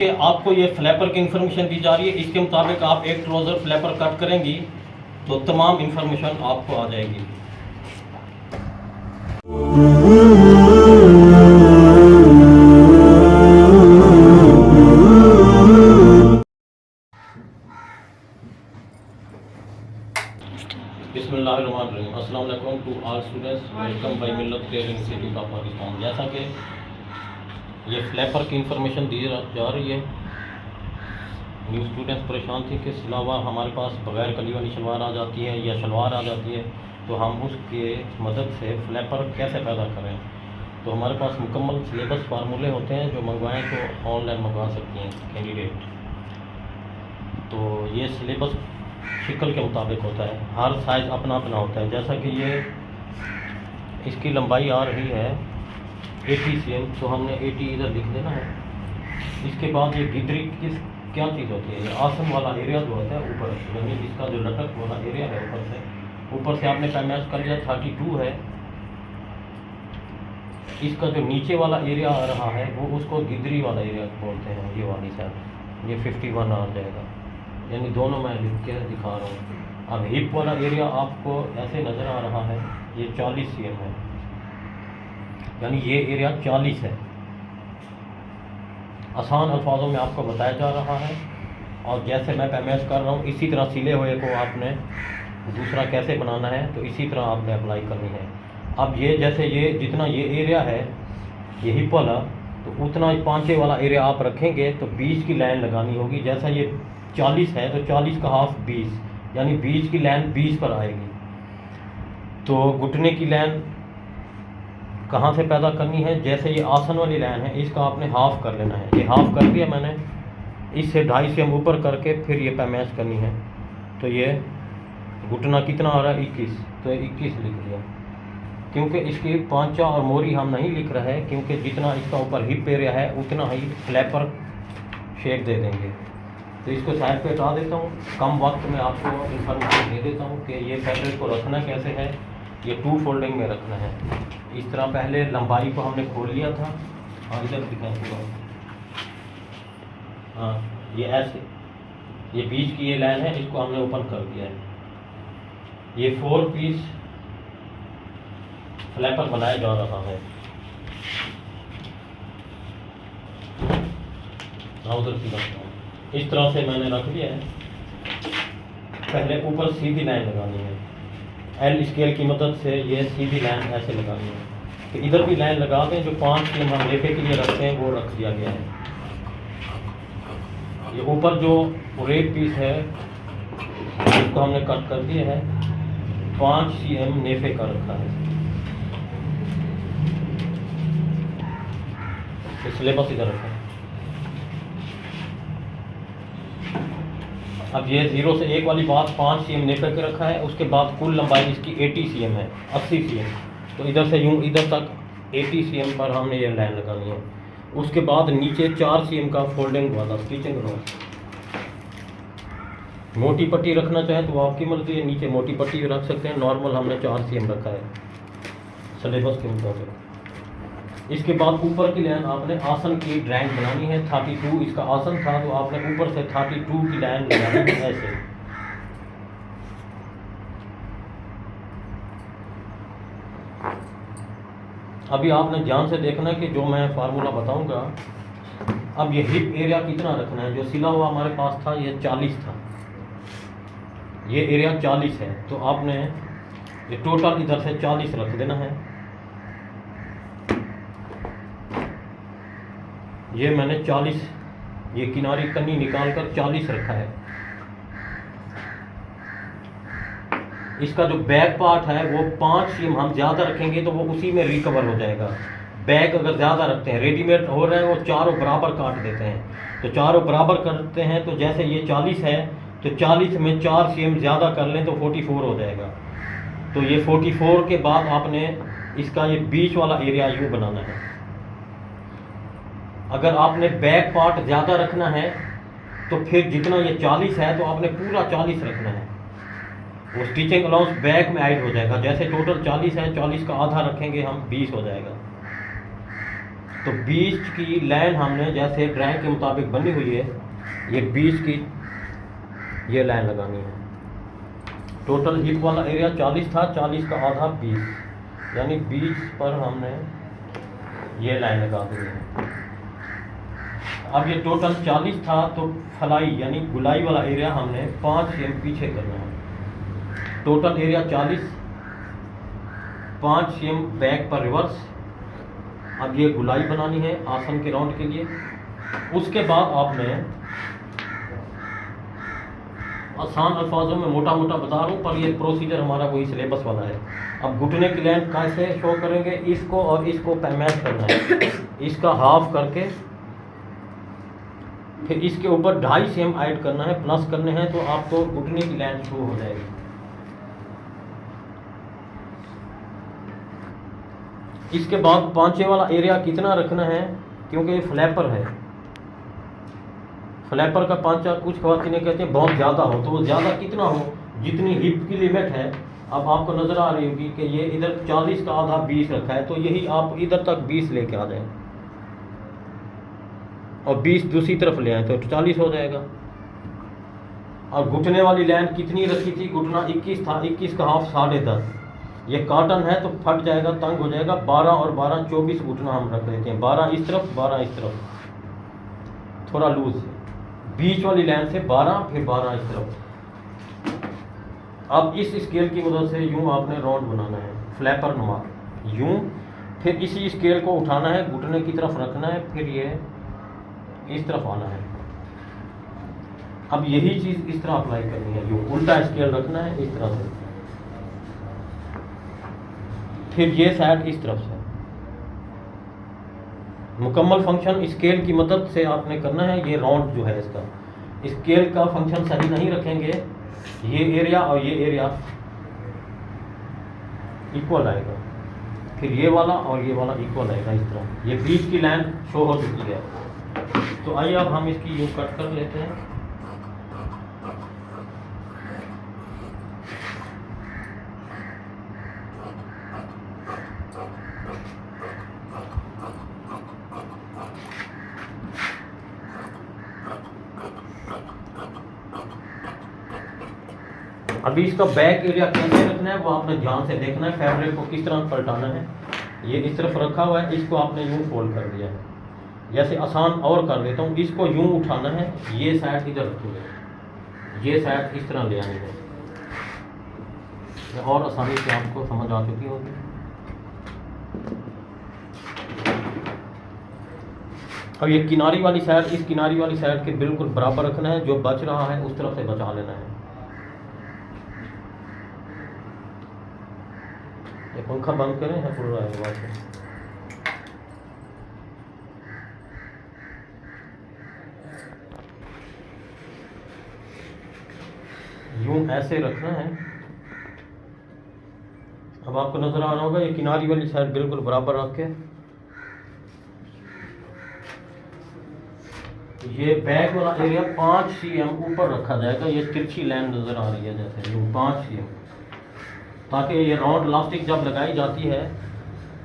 आपको ये फ्लैपर की इंफॉर्मेशन दी जा रही है। इसके मुताबिक आप एक ट्राउज़र फ्लैपर कट करेंगी तो तमाम इंफॉर्मेशन आपको आ जाएगी। बिस्मिल्लाहिर्रहमानिर्रहीम। अस्सलाम वालेकुम to all students, welcome by Millat training institute of Pakistan. जैसा कि ये फ्लैपर की इंफॉर्मेशन दी जा रही है, न्यू स्टूडेंट्स परेशान थे कि सिलावा हमारे पास बगैर कली वाली शलवार आ जाती है या शलवार आ जाती है, तो हम उसके मदद से फ्लैपर कैसे पैदा करें। तो हमारे पास मुकम्मल सिलेबस फार्मूले होते हैं, जो मंगवाएं तो ऑनलाइन मंगवा सकती हैं कैंडिडेट। तो ये सिलेबस शिकल के मुताबिक होता है, हर साइज़ अपना अपना होता है। जैसा कि ये इसकी लंबाई आ रही है 80 cm, तो हमने 80 इधर लिख देना है। इसके बाद ये गिदरी क्या चीज़ होती है, ये आसम वाला एरिया जो होता है ऊपर, यानी इसका जो लटक वाला एरिया है ऊपर से आपने पैमाइश कर लिया 32 है। इसका जो नीचे वाला एरिया आ रहा है वो उसको गिदरी वाला एरिया बोलते हैं। ये वाली साइड ये 51 आ जाएगा, यानी दोनों मैं लिख के दिखा रहा हूँ। अब हिप वाला एरिया आपको ऐसे नज़र आ रहा है, ये 40 cm है, यानी ये एरिया 40 है। आसान अल्फाजों में आपको बताया जा रहा है, और जैसे मैं पैमाइश कर रहा हूँ इसी तरह सिले हुए को आपने दूसरा कैसे बनाना है तो इसी तरह आपने अप्लाई करनी है। अब ये जैसे ये जितना ये एरिया है ये हिप वाला, तो उतना पांचे वाला एरिया आप रखेंगे तो 20 की लाइन लगानी होगी। जैसा ये 40 है तो 40 का हाफ 20, यानी 20 की लाइन 20 पर आएगी। तो घुटने की लाइन कहाँ से पैदा करनी है, जैसे ये आसन वाली लाइन है इसका आपने हाफ कर लेना है। ये हाफ कर दिया मैंने, इससे 2.5 cm ऊपर करके फिर ये पैमाइश करनी है। तो ये घुटना कितना आ रहा है 21, तो 21 लिख दिया। क्योंकि इसकी पांचा और मोरी हम नहीं लिख रहे हैं, क्योंकि जितना इसका ऊपर हिप एरिया है उतना ही फ्लैपर शेप दे देंगे। तो इसको साइड पे हटा देता हूँ। कम वक्त में आपको इंफॉर्मेशन दे देता हूँ कि ये फैब्रिक को रखना कैसे है। ये 2 फोल्डिंग में रखना है। इस तरह पहले लंबाई को हमने खोल लिया था, हाँ इधर दिखाएं पूरा, हाँ ये ऐसे, ये बीच की ये लाइन है, इसको हमने ओपन कर दिया है। ये 4 पीस फ्लैपर बनाया जा रहा है। उधर की रखता हूँ, इस तरह से मैंने रख लिया है। पहले ऊपर सीधी लाइन लगानी है, एल स्केल की मदद से ये सीधी लाइन ऐसे लगानी है। तो इधर भी लाइन लगा दें, जो 5 cm हम लेफे के लिए रखते हैं वो रख दिया गया है। ये ऊपर जो रेड पीस है इसको हमने कट कर दिया है, 5 cm नेफे का रखा है। तो सिलेबस इधर रखा है। अब ये 0 से 1 वाली बात 5 cm नेफे के रखा है। उसके बाद कुल लंबाई इसकी 80 cm है, 80 cm। तो इधर से यूँ इधर तक 80 cm पर हमने ये लाइन लगानी है। उसके बाद नीचे 4 cm का फोल्डिंग वाला स्टिचिंग रोज। मोटी पट्टी रखना चाहे तो आपकी मर्जी है, नीचे मोटी पट्टी रख सकते हैं। नॉर्मल हमने 4 cm रखा है सिलेबस के मुताबिक। इसके बाद ऊपर की लाइन आपने आसन की ड्राइंग बनानी है। 32 इसका आसन था, तो आपने ऊपर से 32 की लाइन लगानी है ऐसे। अभी आपने ध्यान से देखना कि जो मैं फार्मूला बताऊंगा, अब ये हिप एरिया कितना रखना है। जो सिला हुआ हमारे पास था ये 40 था, ये एरिया 40 है, तो आपने ये टोटल इधर से 40 रख देना है। ये मैंने 40, ये किनारी कन्नी निकाल कर 40 रखा है। इसका जो बैक पार्ट है वो 5 cm हम ज़्यादा रखेंगे तो वो उसी में रिकवर हो जाएगा। बैक अगर ज़्यादा रखते हैं, रेडीमेड हो रहे हैं वो चारों बराबर काट देते हैं, तो चारों बराबर करते हैं। तो जैसे ये 40 है तो 40 में 4 cm ज़्यादा कर लें तो 44 हो जाएगा। तो ये 44 के बाद आपने इसका ये बीच वाला एरिया यूँ बनाना है। अगर आपने बैक पार्ट ज़्यादा रखना है तो फिर जितना ये 40 है तो आपने पूरा 40 रखना है। वो स्टिचिंग अलाउंस बैक में ऐड हो जाएगा। जैसे टोटल 40 है, 40 का आधा रखेंगे हम, 20 हो जाएगा। तो बीच की लाइन हमने जैसे ड्राइंग के मुताबिक बनी हुई है, ये बीच की ये लाइन लगानी है। टोटल हिप वाला एरिया 40 था, 40 का आधा 20, यानी 20 पर हमने ये लाइन लगा दी है। अब ये टोटल 40 था, तो फलाई यानी गुलाई वाला एरिया हमने 5 cm पीछे करना है। टोटल एरिया 40, 5 cm बैक पर रिवर्स। अब ये गुलाई बनानी है आसन के राउंड के लिए। उसके बाद आपने, आसान अल्फाजों में मोटा मोटा बता रहा हूँ, पर ये प्रोसीजर हमारा वही सिलेबस वाला है। अब घुटने की लाइन कैसे शो करेंगे, इसको और इसको मैच करना है। इसका हाफ करके फिर इसके ऊपर 2.5 cm ऐड करना है, प्लस करने हैं, तो आपको घुटने की लाइन शो हो जाएगी। इसके बाद पांचे वाला एरिया कितना रखना है, क्योंकि ये फ्लैपर है। फ्लैपर का पांचा कुछ ख़वातीनें कहते हैं बहुत ज़्यादा हो, तो वो ज़्यादा कितना हो, जितनी हिप की लिमिट है। अब आपको नज़र आ रही होगी कि ये इधर 40 का आधा 20 रखा है, तो यही आप इधर तक 20 लेके आ जाएं और 20 दूसरी तरफ ले आए तो 40 हो जाएगा। और घुटने वाली लाइन कितनी रखी थी, घुटना 21 था, 21 का हाफ 10.5। ये कॉटन है तो फट जाएगा, तंग हो जाएगा। 12 और 12 24 घुटना हम रख लेते हैं, 12 इस तरफ 12 इस तरफ, थोड़ा लूज। बीच वाली लाइन से 12 फिर 12 इस तरफ। अब इस स्केल की मदद से यूं आपने राउंड बनाना है, फ्लैपर नुमा यूं। फिर इसी स्केल को उठाना है, घुटने की तरफ रखना है, फिर ये इस तरफ आना है। अब यही चीज़ इस तरह अप्लाई करनी है, यूं उल्टा स्केल रखना है इस तरह से, फिर ये साइड इस तरफ से। मुकम्मल फंक्शन स्केल की मदद से आपने करना है। ये राउंड जो है इसका, स्केल का फंक्शन सही नहीं रखेंगे, ये एरिया और ये एरिया इक्वल आएगा, फिर ये वाला और ये वाला इक्वल आएगा इस तरह। ये बीच की लाइन शो हो चुकी है, तो आइए अब हम इसकी यूं कट कर लेते हैं। अभी इसका बैक एरिया कैसे रखना है वो आपने ध्यान से देखना है। फैब्रिक को किस तरह पलटाना है, ये इस तरफ रखा हुआ है, इसको आपने यूं फोल्ड कर दिया है। जैसे आसान और कर देता हूँ, इसको यूं उठाना है, ये साइड इधर रखोगे, ये साइड इस तरह ले आनी है, और आसानी से आपको समझ आ चुकी होगी। अब ये किनारी वाली साइड, इस किनारी वाली साइड के बिल्कुल बराबर रखना है, जो बच रहा है उस तरफ से बचा लेना है। ये पंखा बंद करें, है पूरा है से। यूं ऐसे रखना है। अब आपको नजर आ रहा होगा, ये किनारी वाली साइड बिल्कुल बराबर रख के, ये बैक वाला एरिया 5 cm ऊपर रखा जाएगा। ये तिरछी लाइन नजर आ रही है जैसे यूं 5 cm, ताकि ये राउंड इलास्टिक जब लगाई जाती है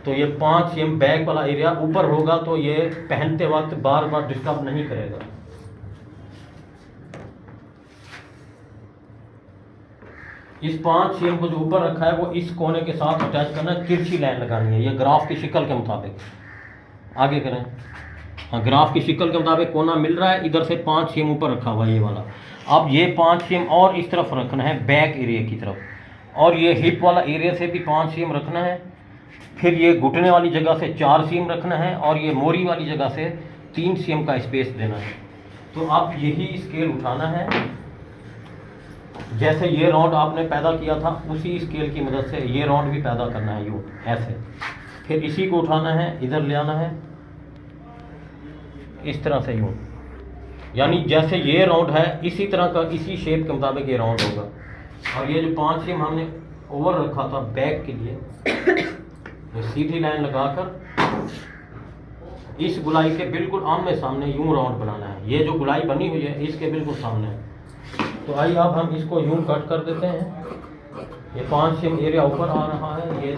तो ये 5 cm बैक वाला एरिया ऊपर होगा, तो ये पहनते वक्त बार बार डिस्टर्ब नहीं करेगा। इस 5 cm को जो ऊपर रखा है वो इस कोने के साथ अटैच करना है, तिरछी लाइन लगानी है, ये ग्राफ की शक्ल के मुताबिक। आगे करें, हाँ, ग्राफ की शक्ल के मुताबिक कोना मिल रहा है, इधर से 5 cm ऊपर रखा हुआ है ये वाला। अब ये 5 cm और इस तरफ रखना है बैक एरिया की तरफ, और ये हिप वाला एरिया से भी 5 cm रखना है। फिर ये घुटने वाली जगह से 4 cm रखना है, और ये मोरी वाली जगह से 3 cm का स्पेस देना है। तो आप यही स्केल उठाना है, जैसे ये राउंड आपने पैदा किया था उसी स्केल की मदद से ये राउंड भी पैदा करना है यूँ ऐसे। फिर इसी को उठाना है, इधर ले आना है इस तरह से यूँ, यानी जैसे ये राउंड है इसी तरह का, इसी शेप के मुताबिक ये राउंड होगा। और ये जो 5 cm हमने ओवर रखा था बैक के लिए, तो सीधी लाइन लगाकर इस गुलाई के बिल्कुल आमने सामने यूं राउंड बनाना है। ये जो गुलाई बनी हुई है इसके बिल्कुल सामने है। तो आइए अब हम इसको यूं कट कर देते हैं। ये 5 cm एरिया ऊपर आ रहा है, ये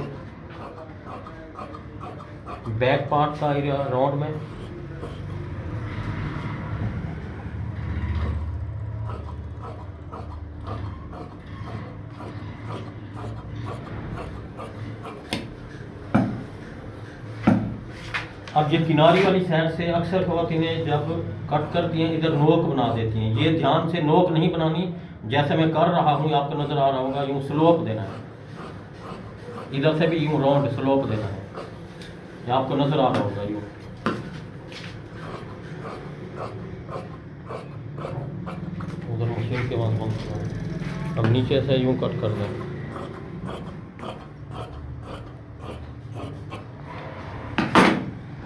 बैक पार्ट का एरिया राउंड में। अब ये किनारी वाली साइड से अक्सर ख़वातीनें जब कट करती हैं इधर नोक बना देती हैं। ये ध्यान से नोक नहीं बनानी, जैसे मैं कर रहा हूँ आपको नज़र आ रहा होगा, यूँ स्लोप देना है, इधर से भी यूँ राउंड स्लोप देना है, ये आपको नज़र आ रहा होगा यूँ। उधर मशीन के बाद बंद करो। अब नीचे से यूँ कट कर दें।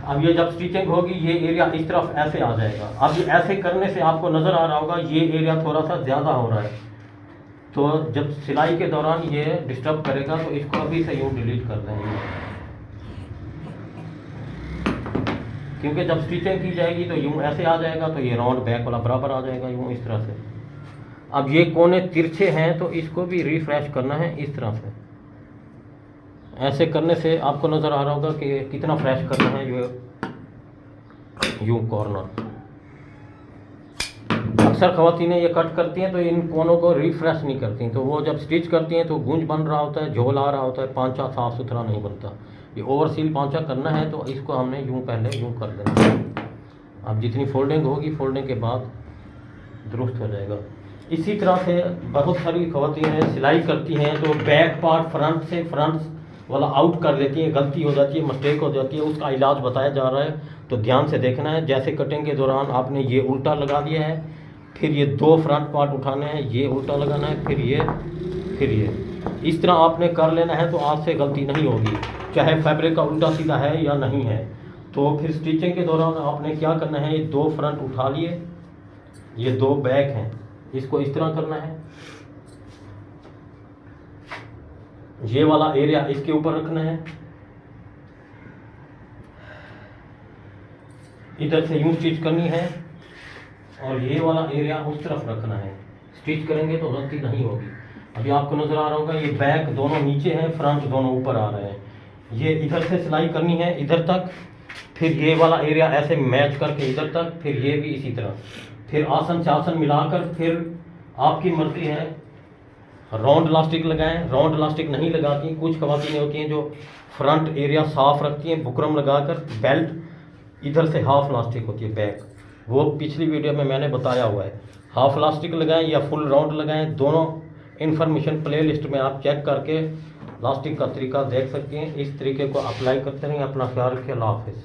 अब ये जब स्टिचिंग होगी ये एरिया इस तरफ ऐसे आ जाएगा। अब ये ऐसे करने से आपको नज़र आ रहा होगा ये एरिया थोड़ा सा ज़्यादा हो रहा है, तो जब सिलाई के दौरान ये डिस्टर्ब करेगा तो इसको अभी से यूँ डिलीट कर देंगे, क्योंकि जब स्टिचिंग की जाएगी तो यूँ ऐसे आ जाएगा, तो ये राउंड बैक वाला बराबर आ जाएगा यूँ इस तरह से। अब ये कोने तिरछे हैं तो इसको भी रिफ्रेश करना है इस तरह से। ऐसे करने से आपको नज़र आ रहा होगा कि कितना फ्रेश करना है ये यूँ कॉर्नर। अक्सर ख़वातीनें ये कट करती हैं तो इन कोनों को रिफ्रेश नहीं करती, तो वो जब स्टिच करती हैं तो गूंज बन रहा होता है, झोल आ रहा होता है, पांचा साफ़ सुथरा नहीं बनता। ये ओवरसील पांचा करना है तो इसको हमने यूँ पहले यूँ कर देना है। अब जितनी फोल्डिंग होगी फोल्डिंग के बाद दुरुस्त हो जाएगा। इसी तरह से बहुत सारी ख़वातीनें सिलाई करती हैं तो बैक पार्ट फ्रंट से फ्रंट वाला आउट कर देती हैं, गलती हो जाती है, मिस्टेक हो जाती है, उसका इलाज बताया जा रहा है, तो ध्यान से देखना है। जैसे कटिंग के दौरान आपने ये उल्टा लगा दिया है, फिर ये दो फ्रंट पार्ट उठाने हैं, ये उल्टा लगाना है, फिर ये इस तरह आपने कर लेना है, तो आज से गलती नहीं होगी, चाहे फैब्रिक का उल्टा सीधा है या नहीं है। तो फिर स्टिचिंग के दौरान आपने क्या करना है, ये दो फ्रंट उठा लिए, ये दो बैक हैं, इसको इस तरह करना है, ये वाला एरिया इसके ऊपर रखना है, इधर से यूं स्टिच करनी है, और ये वाला एरिया उस तरफ रखना है। स्टिच करेंगे तो गलती नहीं होगी। अभी आपको नज़र आ रहा होगा ये बैक दोनों नीचे हैं, फ्रंट दोनों ऊपर आ रहे हैं। ये इधर से सिलाई करनी है इधर तक, फिर ये वाला एरिया ऐसे मैच करके इधर तक, फिर ये भी इसी तरह, फिर आसन से आसन मिलाकर, फिर आपकी मर्जी है राउंड इलास्टिक लगाएं, राउंड इलास्टिक नहीं लगाती। कुछ ख़वातीनें होती हैं जो फ्रंट एरिया साफ रखती हैं बुकरम लगाकर, बेल्ट इधर से हाफ इलास्टिक होती है बैक, वो पिछली वीडियो में मैंने बताया हुआ है। हाफ इलास्टिक लगाएं या फुल राउंड लगाएं, दोनों इन्फॉर्मेशन प्ले लिस्ट में आप चेक करके इलास्टिक का तरीका देख सकते हैं। इस तरीके को अप्लाई करते रहें। अपना ख्याल रखें। अल्लाह हाफ़िज़।